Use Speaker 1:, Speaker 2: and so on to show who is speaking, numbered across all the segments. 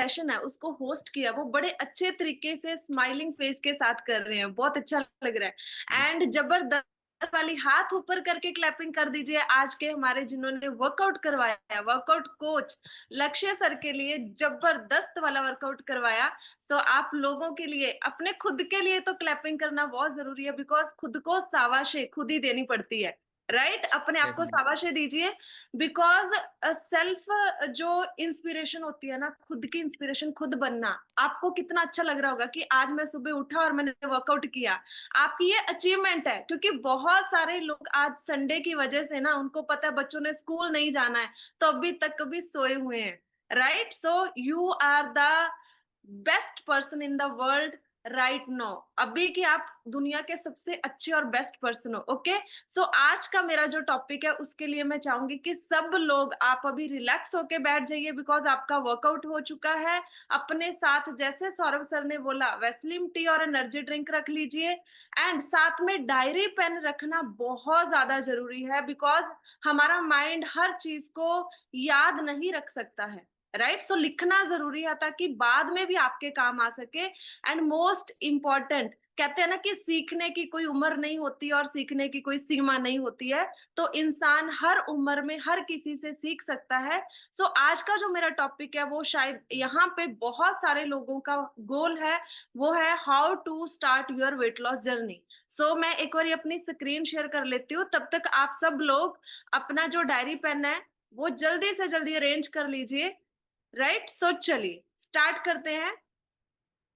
Speaker 1: Session है उसको host किया, वो बड़े अच्छे तरीके से स्माइलिंग फेस के साथ कर रहे हैं, बहुत अच्छा लग रहा
Speaker 2: जी,
Speaker 1: है। एंड जबरदस्त वाली हाथ ऊपर करके क्लैपिंग कर दीजिए आज के हमारे जिन्होंने वर्कआउट करवाया, वर्कआउट कोच लक्ष्य सर के लिए जबरदस्त वाला वर्कआउट करवाया। सो आप लोगों के लिए, अपने खुद के लिए तो क्लैपिंग करना बहुत जरूरी है, बिकॉज खुद को शाबाशी खुद ही देनी पड़ती है, राइट? अपने आप को
Speaker 2: डेफिनिटली।
Speaker 1: शाबाशी दीजिए, बिकॉज सेल्फ जो इंस्पिरेशन होती है ना, खुद की इंस्पिरेशन खुद बनना। आपको कितना अच्छा लग रहा होगा कि आज मैं सुबह उठा और मैंने वर्कआउट किया। आपकी ये अचीवमेंट है, क्योंकि बहुत सारे लोग आज संडे की वजह से ना, उनको पता है बच्चों ने स्कूल नहीं जाना है, तो अभी तक कभी सोए हुए हैं, right? So you are the best person in the world right now. अभी की आप दुनिया के सबसे अच्छे और बेस्ट पर्सन हो। ओके, सो आज का मेरा जो टॉपिक है उसके लिए मैं चाहूंगी कि सब लोग आप अभी रिलैक्स होके बैठ जाइए, बिकॉज आपका वर्कआउट हो चुका है। अपने साथ, जैसे सौरभ सर ने बोला, वेस्लिम टी और एनर्जी ड्रिंक रख लीजिए। एंड साथ में डायरी पेन रखना बहुत ज्यादा जरूरी है, बिकॉज हमारा माइंड हर चीज को याद नहीं रख सकता है, राइट? सो लिखना जरूरी है ताकि बाद में भी आपके काम आ सके। एंड मोस्ट इम्पॉर्टेंट, कहते हैं ना कि सीखने की कोई उम्र नहीं होती और सीखने की कोई सीमा नहीं होती है, तो इंसान हर उम्र में हर किसी से सीख सकता है। सो आज का जो मेरा टॉपिक है वो शायद यहाँ पे बहुत सारे लोगों का गोल है, वो है how to start your weight loss journey. So मैं एक बार अपनी स्क्रीन शेयर कर लेती हूँ, तब तक आप सब लोग अपना जो डायरी पेन है वो जल्दी से जल्दी अरेंज कर लीजिए, राइट? सो चलिए स्टार्ट करते हैं।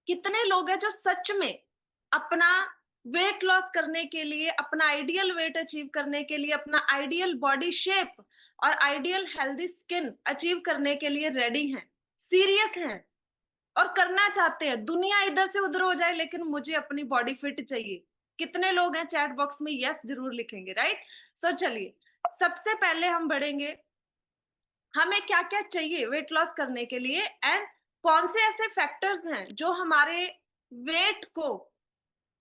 Speaker 1: कितने लोग हैं जो सच में अपना वेट लॉस करने के लिए, अपना आइडियल वेट अचीव करने के लिए, अपना आइडियल बॉडी शेप और आइडियल हेल्दी स्किन अचीव करने के लिए रेडी हैं, सीरियस हैं और करना चाहते हैं? दुनिया इधर से उधर हो जाए लेकिन मुझे अपनी बॉडी फिट चाहिए। कितने लोग हैं चैट बॉक्स में यस जरूर लिखेंगे, राइट? सो चलिए, सबसे पहले हम बढ़ेंगे, हमें क्या-क्या चाहिए वेट लॉस करने के लिए, एंड कौन से ऐसे फैक्टर्स हैं जो हमारे वेट को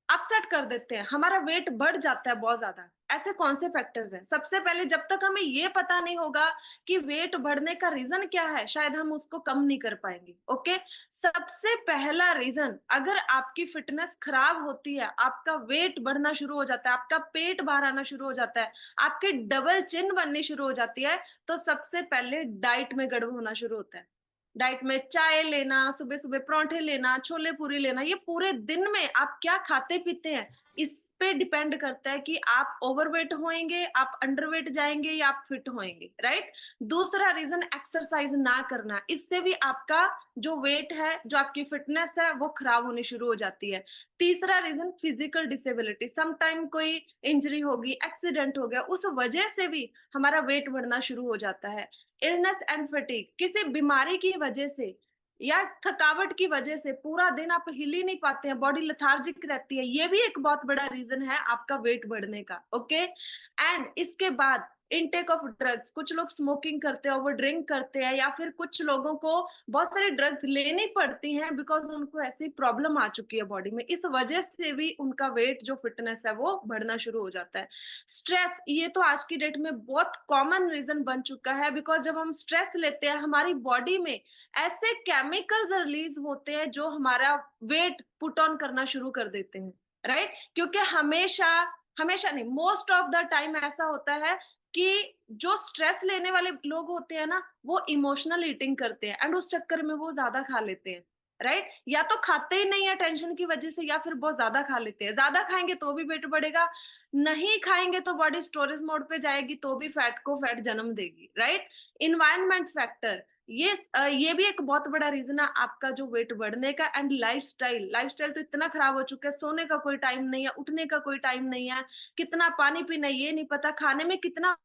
Speaker 1: अपसेट कर देते हैं, हमारा वेट बढ़ जाता है बहुत ज्यादा। ऐसे कौन से फैक्टर्स हैं? सबसे पहले, जब तक हमें ये पता नहीं होगा कि वेट बढ़ने का रीजन क्या है, शायद हम उसको कम नहीं कर पाएंगे। ओके, सबसे पहला रीजन, अगर आपकी फिटनेस खराब होती है, आपका वेट बढ़ना शुरू हो जाता है, आपका पेट बाहर आना शुरू हो जाता है, आपकी डबल चिन बननी शुरू हो जाती है, तो सबसे पहले डाइट में गड़बड़ होना शुरू होता है। डाइट में चाय लेना, सुबह-सुबह पराठे लेना, छोले-पूरी लेना, ये पूरे दिन में आप क्या खाते-पीते हैं, इस पे डिपेंड करता है कि आप ओवरवेट होएँगे, आप अंडरवेट जाएँगे या आप फिट होएँगे, राइट? दूसरा रीज़न, एक्सरसाइज़ ना करना, इससे भी आपका जो वेट है, जो आपकी फिटनेस है, वो खराब होनी शुरू हो जाती है। तीसरा reason, physical disability, some time कोई इंजरी होगी, एक्सीडेंट हो गया, उस वजह से भी हमारा वेट बढ़ना शुरू हो जाता है। इलनेस एंड फटीग, किसी बीमारी की वजह से या थकावट की वजह से पूरा दिन आप हिल ही नहीं पाते हैं, बॉडी लेथार्जिक रहती है, ये भी एक बहुत बड़ा रीजन है आपका वेट बढ़ने का। ओके, एंड इसके बाद इनटेक ऑफ ड्रग्स, कुछ लोग स्मोकिंग करते हैं, ओवर ड्रिंक करते हैं, या फिर कुछ लोगों को बहुत सारी ड्रग्स लेनी पड़ती हैं बिकॉज उनको ऐसी प्रॉब्लम आ चुकी है बॉडी में, इस वजह से भी उनका वेट जो फिटनेस है वो बढ़ना शुरू हो जाता है। स्ट्रेस, ये तो आज की डेट में बहुत कॉमन रीजन बन चुका है, बिकॉज जब हम स्ट्रेस लेते हैं हमारी बॉडी में ऐसे केमिकल्स रिलीज होते हैं जो हमारा वेट पुट ऑन करना शुरू कर देते हैं, राइट? क्योंकि हमेशा, हमेशा नहीं, मोस्ट ऑफ द टाइम ऐसा होता है कि जो स्ट्रेस लेने वाले लोग होते हैं ना, वो इमोशनल ईटिंग करते हैं एंड उस चक्कर में वो ज्यादा खा लेते हैं, राइट? या तो खाते ही नहीं है टेंशन की वजह से, या फिर बहुत ज्यादा खा लेते हैं। ज्यादा खाएंगे तो भी वेट बढ़ेगा, नहीं खाएंगे तो बॉडी स्टोरेज मोड पे जाएगी, तो भी फैट को फैट जन्म देगी, राइट? इन्वायरमेंट फैक्टर, ये भी एक बहुत बड़ा रीजन है आपका जो वेट बढ़ने का। एंड लाइफस्टाइल, लाइफस्टाइल तो इतना खराब हो चुका है, सोने का कोई टाइम नहीं है, उठने का कोई टाइम नहीं है, कितना पानी पीना है ये नहीं पता, खाने में कितना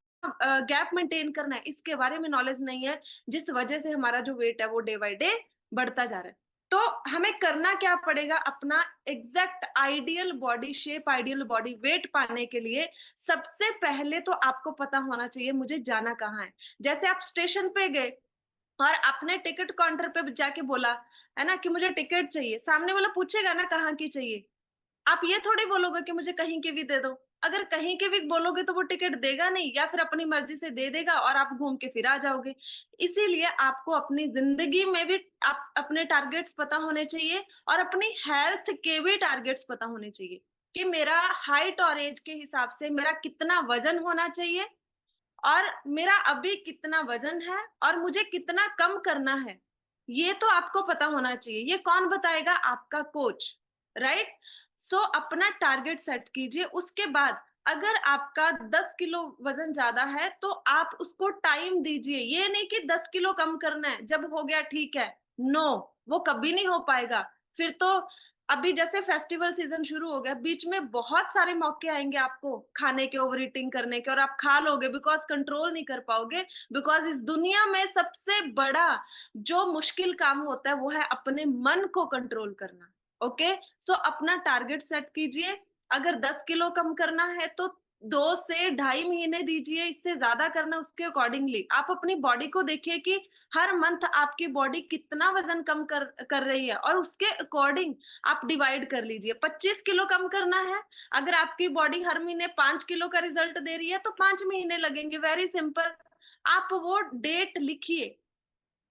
Speaker 1: गैप मेंटेन करना है इसके बारे में नॉलेज नहीं है, जिस वजह से हमारा जो वेट है वो डे बाय डे बढ़ता जा रहा है। तो हमें करना क्या पड़ेगा, अपना exact ideal body shape, ideal body weight पाने के लिए सबसे पहले तो आपको पता होना चाहिए मुझे जाना कहाँ है। जैसे आप स्टेशन पे गए और आपने टिकट काउंटर पे जाके बोला, है ना, कि मुझे टिकट चाहिए, सामने वाला पूछेगा ना कहाँ की चाहिए, आप ये थोड़ी बोलोगे कि मुझे कहीं की भी दे दो, अगर कहीं के भी बोलोगे तो वो टिकट देगा नहीं, या फिर अपनी मर्जी से दे देगा और आप घूम के फिर आ जाओगे। इसीलिए आपको अपनी जिंदगी में भी आप अपने टारगेट्स पता होने चाहिए, और अपनी हेल्थ के भी टारगेट्स पता होने चाहिए कि मेरा हाइट और एज के हिसाब से मेरा कितना वजन होना चाहिए, और मेरा अभी कितना वजन है, और मुझे कितना कम करना है। ये तो आपको पता होना चाहिए। ये कौन बताएगा? आपका कोच, राइट? सो अपना टारगेट सेट कीजिए। उसके बाद अगर आपका 10 किलो वजन ज्यादा है तो आप उसको टाइम दीजिए। ये नहीं कि 10 किलो कम करना है, जब हो गया ठीक है। नो, वो कभी नहीं हो पाएगा। फिर तो अभी जैसे फेस्टिवल सीजन शुरू हो गया, बीच में बहुत सारे मौके आएंगे आपको खाने के, ओवर ईटिंग करने के, और आप खा लोगे बिकॉज कंट्रोल नहीं कर पाओगे। बिकॉज इस दुनिया में सबसे बड़ा जो मुश्किल काम होता है वो है अपने मन को कंट्रोल करना। ओके, सो अपना टारगेट सेट कीजिए। अगर 10 किलो कम करना है तो 2 से ढाई महीने दीजिए। इससे ज्यादा करना उसके अकॉर्डिंगली आप अपनी बॉडी को देखिए कि हर मंथ आपकी बॉडी कितना वजन कम कर रही है, और उसके अकॉर्डिंग आप डिवाइड कर लीजिए। 25 किलो कम करना है, अगर आपकी बॉडी हर महीने 5 किलो का रिजल्ट दे रही है तो 5 महीने लगेंगे। Very simple. आप वो डेट लिखिए।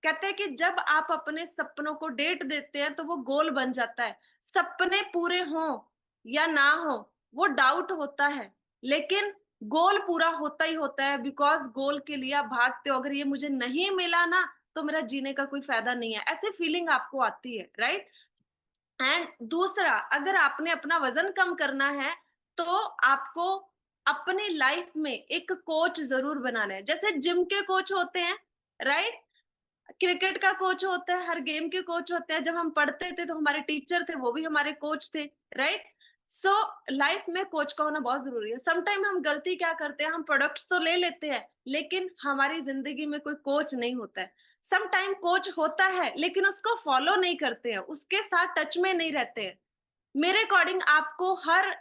Speaker 1: कहते हैं कि जब आप अपने सपनों को डेट देते हैं तो वो गोल बन जाता है। सपने पूरे हों या ना हो, वो डाउट होता है, लेकिन गोल पूरा होता ही होता है। बिकॉज गोल के लिए आप भागते हो। अगर ये मुझे नहीं मिला ना तो मेरा जीने का कोई फायदा नहीं है, ऐसी फीलिंग आपको आती है, राइट? एंड दूसरा, अगर आपने अपना वजन कम करना है तो आपको अपनी लाइफ में एक कोच जरूर बनाना है। जैसे जिम के कोच होते हैं, राइट? क्रिकेट का कोच होता है, हर गेम के कोच होते हैं। जब हम पढ़ते थे तो हमारे टीचर थे, वो भी हमारे कोच थे, राइट? सो लाइफ में कोच का होना बहुत जरूरी है। समटाइम हम गलती क्या करते हैं, हम प्रोडक्ट्स तो ले लेते हैं लेकिन हमारी जिंदगी में कोई कोच नहीं होता है। सम टाइम कोच होता है लेकिन उसको फॉलो नहीं करते हैं, उसके साथ टच में नहीं रहते हैं। मेरे अकॉर्डिंग आपको हर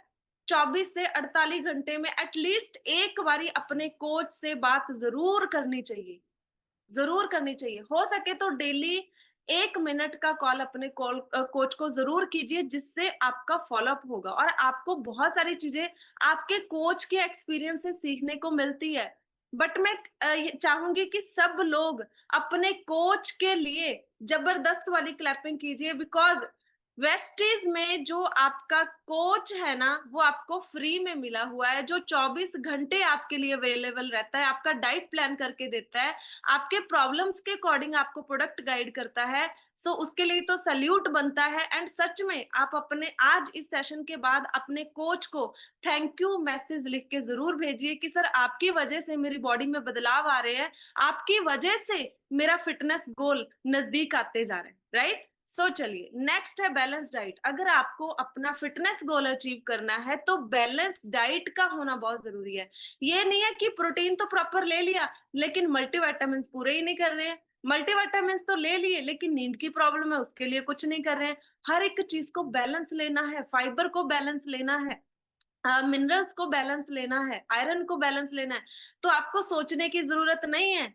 Speaker 1: 24 से 48 घंटे में एटलीस्ट एक बारी अपने कोच से बात जरूर करनी चाहिए। जरूर करनी चाहिए। हो सके तो डेली 1 मिनट का कॉल अपने कोच को जरूर कीजिए, जिससे आपका फॉलोअप होगा और आपको बहुत सारी चीजें आपके कोच के एक्सपीरियंस से सीखने को मिलती है। बट मैं ये चाहूंगी कि सब लोग अपने कोच के लिए जबरदस्त वाली क्लैपिंग कीजिए। बिकॉज वेस्टीज में जो आपका कोच है ना, वो आपको फ्री में मिला हुआ है, जो 24 घंटे आपके लिए अवेलेबल रहता है, आपका डाइट प्लान करके देता है, आपके प्रॉब्लम्स के अकॉर्डिंग आपको प्रोडक्ट गाइड करता है। सो उसके लिए तो सल्यूट बनता है। एंड सच में आप अपने आज इस सेशन के बाद अपने कोच को थैंक यू मैसेज लिख के जरूर भेजिए कि सर आपकी वजह से मेरी बॉडी में बदलाव आ रहे हैं, आपकी वजह से मेरा फिटनेस गोल नजदीक आते जा रहे हैं, राइट? सो चलिए, नेक्स्ट है बैलेंस डाइट। अगर आपको अपना फिटनेस गोल अचीव करना है तो बैलेंस डाइट का होना बहुत जरूरी है। ये नहीं है कि प्रोटीन तो प्रॉपर ले लिया लेकिन मल्टीविटामिन पूरे ही नहीं कर रहे हैं। मल्टीविटामिन तो ले लिए लेकिन नींद की प्रॉब्लम है, उसके लिए कुछ नहीं कर रहे हैं। हर एक चीज को बैलेंस लेना है। फाइबर को बैलेंस लेना है, मिनरल्स को बैलेंस लेना है, आयरन को बैलेंस लेना है। तो आपको सोचने की जरूरत नहीं है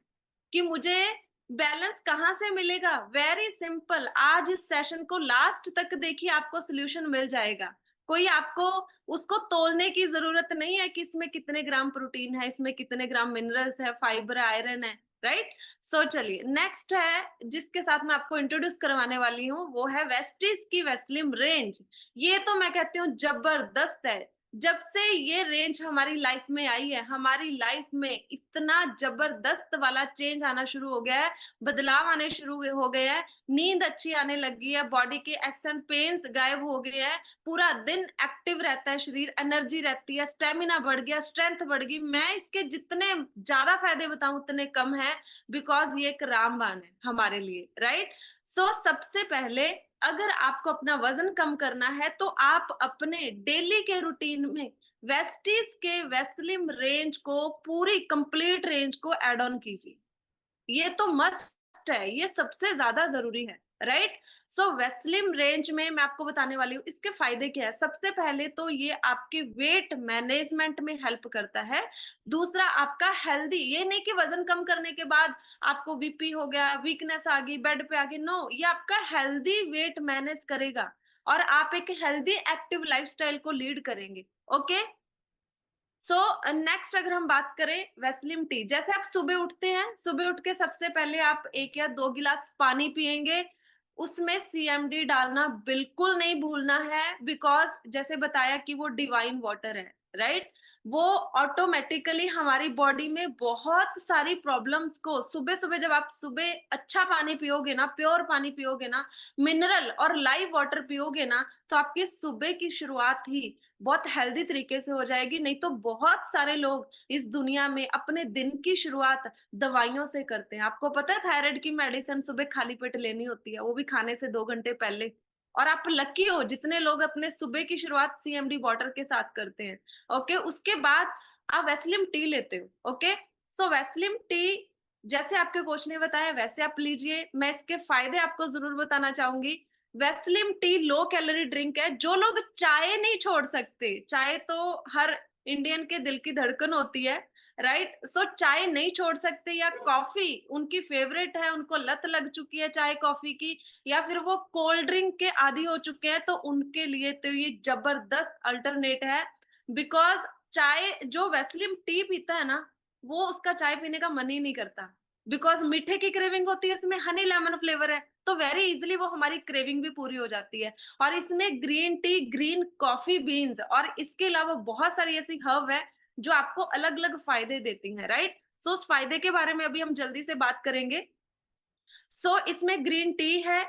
Speaker 1: कि मुझे बैलेंस कहाँ से मिलेगा। वेरी सिंपल, आज इस सेशन को लास्ट तक देखिए, आपको सोल्यूशन मिल जाएगा। कोई आपको उसको तोलने की जरूरत नहीं है कि इसमें कितने ग्राम प्रोटीन है, इसमें कितने ग्राम मिनरल्स है, फाइबर, आयरन है, राइट? सो चलिए, नेक्स्ट है जिसके साथ मैं आपको इंट्रोड्यूस करवाने वाली हूँ, वो है वेस्टीज की वेस्लिम रेंज। ये तो मैं कहती हूँ जबरदस्त है। जब से ये रेंज हमारी लाइफ में आई है, हमारी लाइफ में इतना जबरदस्त वाला चेंज आना शुरू हो गया है, बदलाव आने शुरू हो गए हैं। नींद अच्छी आने लगी है, बॉडी के एक्स एंड पेन्स गायब हो गए हैं, पूरा दिन एक्टिव रहता है शरीर, एनर्जी रहती है, स्टेमिना बढ़ गया, स्ट्रेंथ बढ़ गई। मैं इसके जितने ज्यादा फायदे बताऊं उतने कम है। बिकॉज ये एक रामबाण है हमारे लिए, राइट? सो सबसे पहले, अगर आपको अपना वजन कम करना है तो आप अपने डेली के रूटीन में वेस्टीज के वेस्लिम रेंज को, पूरी कंप्लीट रेंज को ऐड ऑन कीजिए। ये तो मस्ट है, ये सबसे ज्यादा जरूरी है, राइट? सो वेस्लिम रेंज में मैं आपको बताने वाली हूँ इसके फायदे क्या है। सबसे पहले तो ये आपके वेट मैनेजमेंट में हेल्प करता है। दूसरा, आपका हेल्दी, ये नहीं कि वजन कम करने के बाद आपको बीपी हो गया, वीकनेस आ गई, बेड पे आ गई। नो, ये आपका हेल्दी वेट मैनेज करेगा और आप एक हेल्दी एक्टिव लाइफस्टाइल को लीड करेंगे। ओके, सो नेक्स्ट अगर हम बात करें वैसलीन टी, जैसे आप सुबह उठते हैं, सुबह उठ के सबसे पहले आप 1 या 2 गिलास पानी पिएँगे, उसमें सीएमडी डालना बिल्कुल नहीं भूलना है, बिकॉज़ जैसे बताया कि वो डिवाइन वाटर है, राइट? वो ऑटोमैटिकली हमारी बॉडी में बहुत सारी प्रॉब्लम्स को सुबह-सुबह जब आप सुबह अच्छा पानी पियोगे ना, प्योर पानी पियोगे ना, मिनरल और लाइव वाटर पियोगे ना, तो आपकी सुबह की शुरुआत ही बहुत हेल्दी तरीके से हो जाएगी। नहीं तो बहुत सारे लोग इस दुनिया में अपने दिन की शुरुआत दवाइयों से करते हैं। आपको पता है थायराइड की मेडिसिन सुबह खाली पेट लेनी होती है, वो भी खाने से 2 घंटे पहले। और आप लकी हो जितने लोग अपने सुबह की शुरुआत सीएमडी वाटर के साथ करते हैं। ओके, उसके बाद आप वैसलीन टी लेते हो। ओके, सो वैसलीन टी जैसे आपके कोच ने बताया वैसे आप लीजिए। मैं इसके फायदे आपको जरूर बताना चाहूंगी। Weslim T low calorie drink है। जो लोग चाय नहीं छोड़ सकते, चाय तो हर इंडियन के दिल की धड़कन होती है, राइट? सो चाय नहीं छोड़ सकते या कॉफी उनकी फेवरेट है, उनको लत लग चुकी है चाय कॉफी की, या फिर वो कोल्ड ड्रिंक के आदी हो चुके हैं, तो उनके लिए तो ये जबरदस्त अल्टरनेट है। बिकॉज चाय जो वेस्लिम टी पीता है ना, वो उसका चाय पीने का मन ही नहीं करता, बिकॉज मीठे की क्रेविंग होती है, इसमें हनी लेमन फ्लेवर है, तो वेरी इजीली वो हमारी क्रेविंग भी पूरी हो जाती है। और इसमें green tea, green coffee beans और इसके अलावा बहुत सारी ऐसी हर्ब है जो आपको अलग अलग फायदे देती हैं, राइट? सो उस फायदे के बारे में अभी हम जल्दी से बात करेंगे। सो इसमें ग्रीन टी है,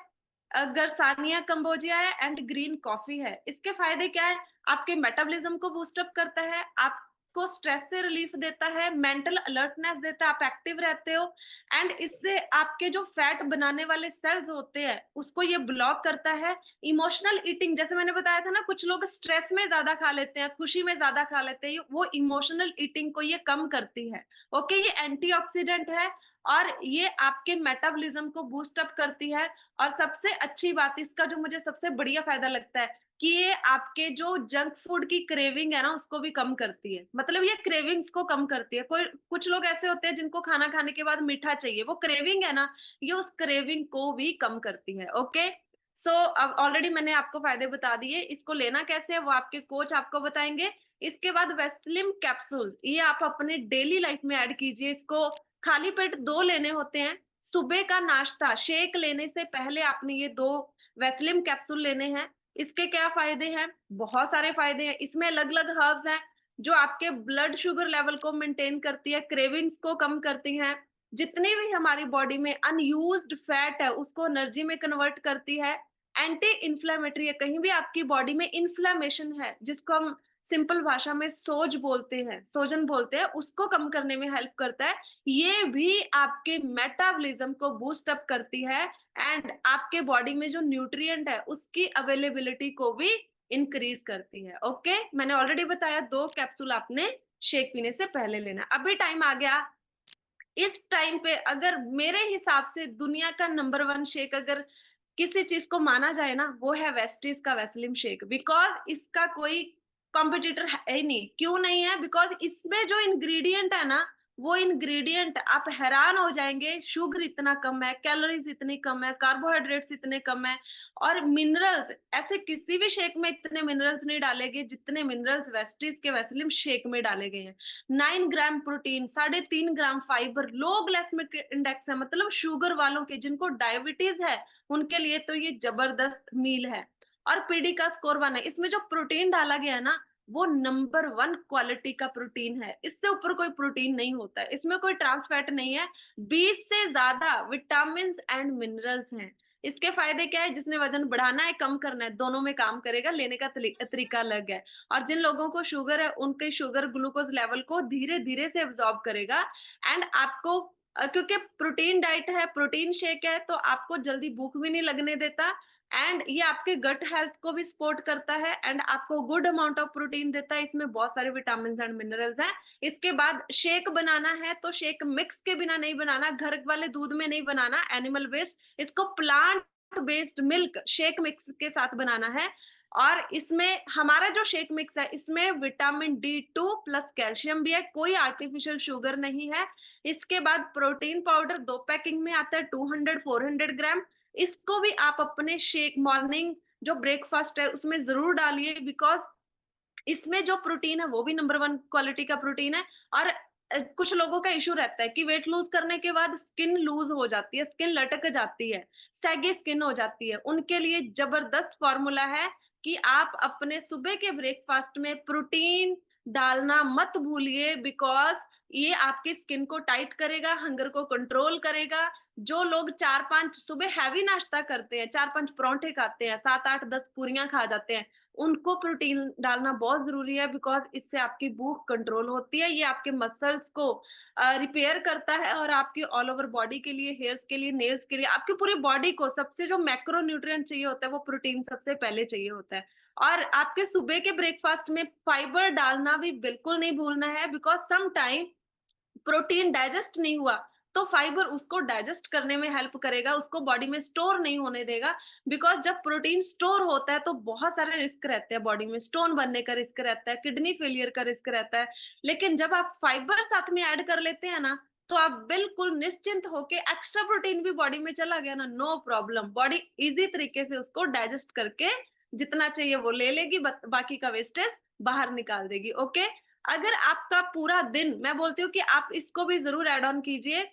Speaker 1: गरसानिया कंबोजिया है एंड ग्रीन कॉफी है। इसके फायदे क्या है? आपके मेटाबॉलिज्म को बूस्ट अप करता है, आपको स्ट्रेस से रिलीफ देता है, मेंटल अलर्टनेस देता है, आप एक्टिव रहते हो। एंड इससे आपके जो फैट बनाने वाले सेल्स होते हैं उसको ये ब्लॉक करता है। इमोशनल ईटिंग, जैसे मैंने बताया था ना, कुछ लोग स्ट्रेस में ज्यादा खा लेते हैं, खुशी में ज्यादा खा लेते हैं, वो इमोशनल ईटिंग को ये कम करती है। ओके, ये एंटीऑक्सीडेंट है और ये आपके मेटाबॉलिज्म को बूस्ट अप करती है। और सबसे अच्छी बात इसका जो मुझे सबसे बढ़िया फायदा लगता है कि ये आपके जो जंक फूड की क्रेविंग है ना उसको भी कम करती है। मतलब ये क्रेविंग्स को कम करती है। कोई कुछ लोग ऐसे होते हैं जिनको खाना खाने के बाद मीठा चाहिए, वो क्रेविंग है ना, ये उस क्रेविंग को भी कम करती है। ओके, सो अब ऑलरेडी मैंने आपको फायदे बता दिए। इसको लेना कैसे है वो आपके कोच आपको बताएंगे। इसके बाद वेस्लिम कैप्सूल्स, ये आप अपने डेली लाइफ में ऐड कीजिए। इसको खाली पेट 2 लेने होते हैं। सुबह का नाश्ता शेक लेने से पहले आपने ये 2 वेस्लिम कैप्सूल लेने हैं। इसके क्या फायदे हैं? बहुत सारे फायदे हैं। इसमें अलग-अलग हर्ब्स हैं जो आपके ब्लड शुगर लेवल को मेंटेन करती है, क्रेविंग्स को कम करती हैं। जितनी भी हमारी बॉडी में अनयूज्ड फैट है उसको एनर्जी में कन्वर्ट करती है। एंटी इन्फ्लेमेटरी है, कहीं भी आपकी बॉडी में इन्फ्लेमेशन है जिसको हम सिंपल भाषा में सोज बोलते हैं, सोजन बोलते हैं, उसको कम करने में हेल्प करता है। ये भी आपके मेटाबॉलिज्म को बूस्ट अप करती है एंड आपके बॉडी में जो न्यूट्रिएंट है उसकी अवेलेबिलिटी को भी इंक्रीज करती है। ओके, मैंने ऑलरेडी बताया 2 कैप्सूल आपने शेक पीने से पहले लेना। अभी टाइम आ गया, इस टाइम पे अगर मेरे हिसाब से दुनिया का नंबर 1 शेक अगर किसी चीज को माना जाए ना, वो है वेस्टीज का वेस्लिम शेक। बिकॉज इसका कोई कॉम्पिटिटर है ही नहीं। क्यों नहीं है? बिकॉज इसमें जो इंग्रेडिएंट है ना, वो इंग्रेडिएंट आप हैरान हो जाएंगे। शुगर इतना कम है, कैलोरीज इतनी कम है, कार्बोहाइड्रेट्स इतने कम है, और मिनरल्स ऐसे किसी भी शेक में इतने मिनरल्स नहीं डाले गए जितने मिनरल्स वेस्टीज के वेस्लिम शेक में डाले गए हैं। 9 ग्राम प्रोटीन, 3.5 ग्राम फाइबर, लो ग्लाइसेमिक इंडेक्स है, मतलब शुगर वालों के जिनको डायबिटीज है उनके लिए तो ये जबरदस्त मील है। और पीडी का स्कोर 1 है। इसमें जो प्रोटीन डाला गया है ना, वो नंबर 1 क्वालिटी का प्रोटीन है। इससे ऊपर कोई प्रोटीन नहीं होता है। इसमें कोई ट्रांस फैट नहीं है। 20 से ज्यादा विटामिन एंड मिनरल्स हैं। इसके फायदे क्या है? जिसने वजन बढ़ाना है, कम करना है, दोनों में काम करेगा। लेने का तरीका अलग है। और जिन लोगों को शुगर है उनके शुगर ग्लूकोज लेवल को धीरे धीरे से एब्जॉर्ब करेगा। एंड आपको क्योंकि प्रोटीन डाइट है, प्रोटीन शेक है, तो आपको जल्दी भूख भी नहीं लगने देता। एंड ये आपके गट हेल्थ को भी सपोर्ट करता है एंड आपको गुड अमाउंट ऑफ प्रोटीन देता है। इसमें बहुत सारे विटामिन एंड मिनरल्स हैं। इसके बाद शेक बनाना है तो शेक मिक्स के बिना नहीं बनाना, घर वाले दूध में नहीं बनाना, एनिमल वेस्ट। इसको plant based milk shake mix के साथ बनाना है। और इसमें हमारा जो शेक मिक्स है इसमें विटामिन D2 प्लस कैल्शियम भी है, कोई आर्टिफिशियल शुगर नहीं है। इसके बाद प्रोटीन पाउडर 2 पैकिंग में आता है, 200-400 ग्राम। इसको भी आप अपने शेक मॉर्निंग जो ब्रेकफास्ट है उसमें जरूर डालिए। बिकॉज इसमें जो प्रोटीन है वो भी नंबर 1 क्वालिटी का प्रोटीन है। और कुछ लोगों का इश्यू रहता है कि वेट लूज़ करने के बाद स्किन लूज़ हो जाती है, स्किन लटक जाती है, सैगी स्किन हो जाती है। उनके लिए जबरदस्त फ़ॉर्मूला है कि आप अपने सुबह के ब्रेकफ़ास्ट में प्रोटीन डालना मत भूलिए, बिकॉज़ ये आपकी स्किन को टाइट करेगा, हंगर को कंट्रोल करेगा। जो लोग 4-5 सुबह हेवी नाश्ता करते हैं, 4-5 पराठे खाते हैं, 7-8 10 पूरियाँ खा जाते हैं, उनको प्रोटीन डालना बहुत ज़रूरी है, बिकॉज़ इससे आपकी भूख कंट्रोल होती है, ये आपके मसल्स को रिपेयर करता है और आपकी ऑल ओवर बॉडी के लिए, हेयर्स के लिए, नेल्स के लिए, आपकी पूरी बॉडी को सबसे जो मैक्रो न्यूट्रिएंट चाहिए होता है, वो प्रोटीन सबसे पहले चाहिए होता है। और आपके सुबह के ब्रेकफ़ास्ट में फाइबर डालना भी बिल्कुल नहीं भूलना है, because some time protein digest नहीं हुआ, तो फाइबर उसको डाइजेस्ट करने में हेल्प करेगा, उसको बॉडी में स्टोर नहीं होने देगा। बिकॉज़ जब प्रोटीन स्टोर होता है तो बहुत सारे रिस्क रहते हैं बॉडी में, स्टोन बनने का रिस्क रहता है, किडनी फेलियर का रिस्क रहता है। लेकिन जब आप फाइबर साथ में ऐड कर लेते हैं ना, तो आप बिल्कुल निश्चिंत होके, एक्स्ट्रा प्रोटीन भी बॉडी में चला गया ना, नो प्रॉब्लम, बॉडी ईज़ी तरीके से उसको डाइजेस्ट करके जितना चाहिए वो ले लेगी, बाकी का वेस्टेज बाहर निकाल देगी, ओके? अगर आपका पूरा दिन, मैं बोलती हूँ कि आप इसको भी ज़रूर ऐड ऑन कीजिए।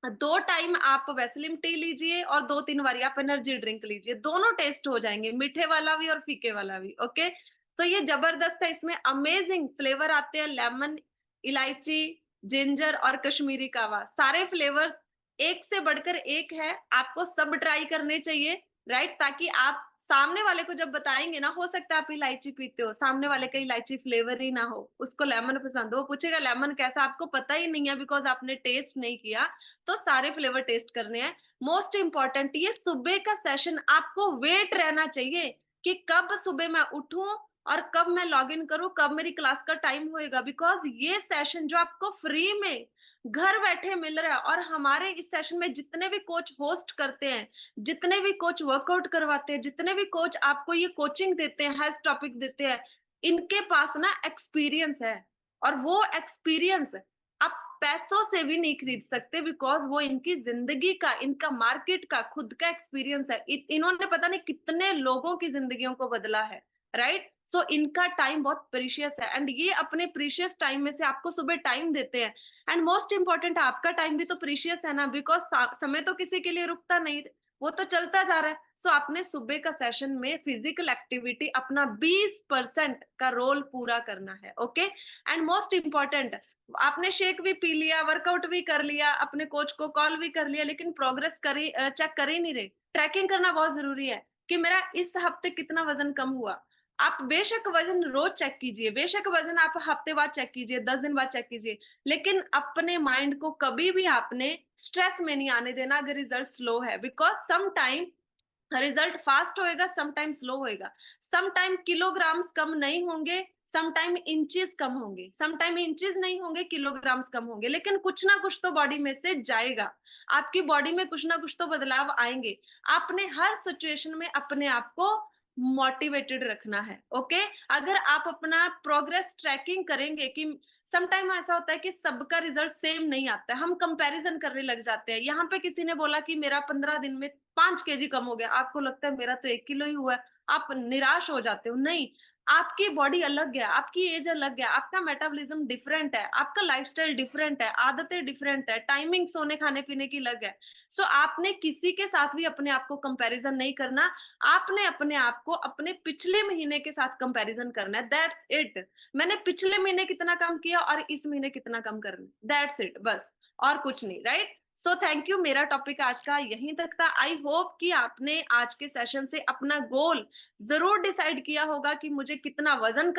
Speaker 1: 2 टाइम आप वेस्लिन टी लीजिए और 2-3 बारी आप एनर्जी ड्रिंक लीजिए। दोनों टेस्ट हो जाएँगे, मीठे वाला भी और फीके वाला भी, ओके? तो ये ज़बरदस्त है, इसमें अमेज़िंग फ्लेवर आते हैं, लेमन, इलायची, जिंजर और कश्मीरी कावा। सारे फ्लेवर्स एक से बढ़कर एक है, आपको सब ट्राई करने चाहिए, राइट? ताकि आप सामने वाले को जब बताएँगे ना, हो सकता है आप इलायची पीते हो, सामने वाले का इलायची फ्लेवर ही ना हो, उसको लेमन पसंद हो, वो पूछेगा लेमन कैसा? आपको पता ही नहीं है, बिकॉज़ आपने टेस्ट नहीं किया, तो सारे फ्लेवर टेस्ट करने हैं। मोस्ट इम्पोर्टेंट, ये सुबह का सेशन आपको वेट रहना चाहिए कि कब सुबह मैं उठूँ और कब मैं लॉगिन करूँ, कब मेरी क्लास का टाइम होएगा, बिकॉज़ ये सेशन जो आपको फ्री में घर बैठे मिल रहा है, और हमारे इस सेशन में जितने भी कोच होस्ट करते हैं, जितने भी कोच वर्कआउट करवाते हैं, जितने भी कोच आपको ये कोचिंग देते हैं, हेल्थ टॉपिक देते हैं, इनके पास ना एक्सपीरियंस है, और वो एक्सपीरियंस आप पैसों से भी नहीं खरीद सकते, बिकॉज़ वो इनकी ज़िंदगी का, इनका मार्केट का, खुद का एक्सपीरियंस है। इन्होंने पता नहीं कितने लोगों की ज़िंदगियों को बदला है, राइट? सो इनका टाइम बहुत प्रीशियस है, एंड ये अपने प्रीशियस टाइम में से आपको सुबह टाइम देते हैं। एंड मोस्ट इम्पोर्टेंट, आपका टाइम भी तो प्रीशियस है ना, बिकॉज़ समय तो किसी के लिए रुकता नहीं, वो तो चलता जा रहा है। सो आपने सुबह का सेशन में फिजिकल एक्टिविटी अपना 20% का रोल पूरा करना है, ओके? एंड मोस्ट इम्पोर्टेंट, आपने शेक भी पी लिया, वर्कआउट भी कर लिया, अपने कोच को कॉल भी कर लिया, लेकिन प्रोग्रेस चेक कर ही नहीं रहे। ट्रैकिंग करना बहुत ज़रूरी है कि मेरा इस हफ्ते कितना वज़न कम हुआ। आप बेशक वज़न रोज़ चेक कीजिए, बेशक वज़न आप हफ्ते बाद चेक कीजिए, 10 दिन बाद चेक कीजिए, लेकिन अपने माइंड को कभी भी आपने स्ट्रेस में नहीं आने देना अगर रिज़ल्ट स्लो है, because some time result fast होएगा, सम टाइम स्लो होएगा, सम टाइम किलोग्राम्स कम नहीं होंगे, सम टाइम इंचेस कम होंगे, सम टाइम इंचेस नहीं होंगे, किलोग्राम्स कम होंगे, लेकिन कुछ ना कुछ तो बॉडी में से जाएगा। आपकी बॉडी में कुछ ना कुछ तो बदलाव आएंगे। आपने हर सिचुएशन में अपने आप को मोटिवेटेड रखना है, ओके? अगर आप अपना प्रोग्रेस ट्रैकिंग करेंगे कि सम टाइम ऐसा होता है कि सबका रिजल्ट सेम नहीं आता है, हम कंपैरिजन करने लग जाते हैं। यहाँ पे किसी ने बोला कि मेरा 15 दिन में 5 केजी कम हो गया, आपको लगता है मेरा तो 1 किलो ही हुआ है, आप निराश हो जाते हो। नहीं, आपकी बॉडी अलग है, आपकी एज अलग है, आपका मेटाबॉलिज्म डिफरेंट है, आपका लाइफस्टाइल डिफरेंट है, आदतें डिफरेंट है, टाइमिंग सोने खाने-पीने की अलग है। सो आपने किसी के साथ भी अपने आप को कंपैरिजन नहीं करना, आपने अपने आप को अपने पिछले महीने के साथ कंपैरिजन करना है, दैट्स इट। मैंने पिछले महीने कितना कम किया और इस महीने कितना कम करना है, दैट्स इट, बस, और कुछ नहीं, राइट? सो थैंक यू, मेरा टॉपिक आज का यहीं तक था। आई होप कि आपने आज के सेशन से अपना गोल जरूर डिसाइड किया होगा कि मुझे कितना वजन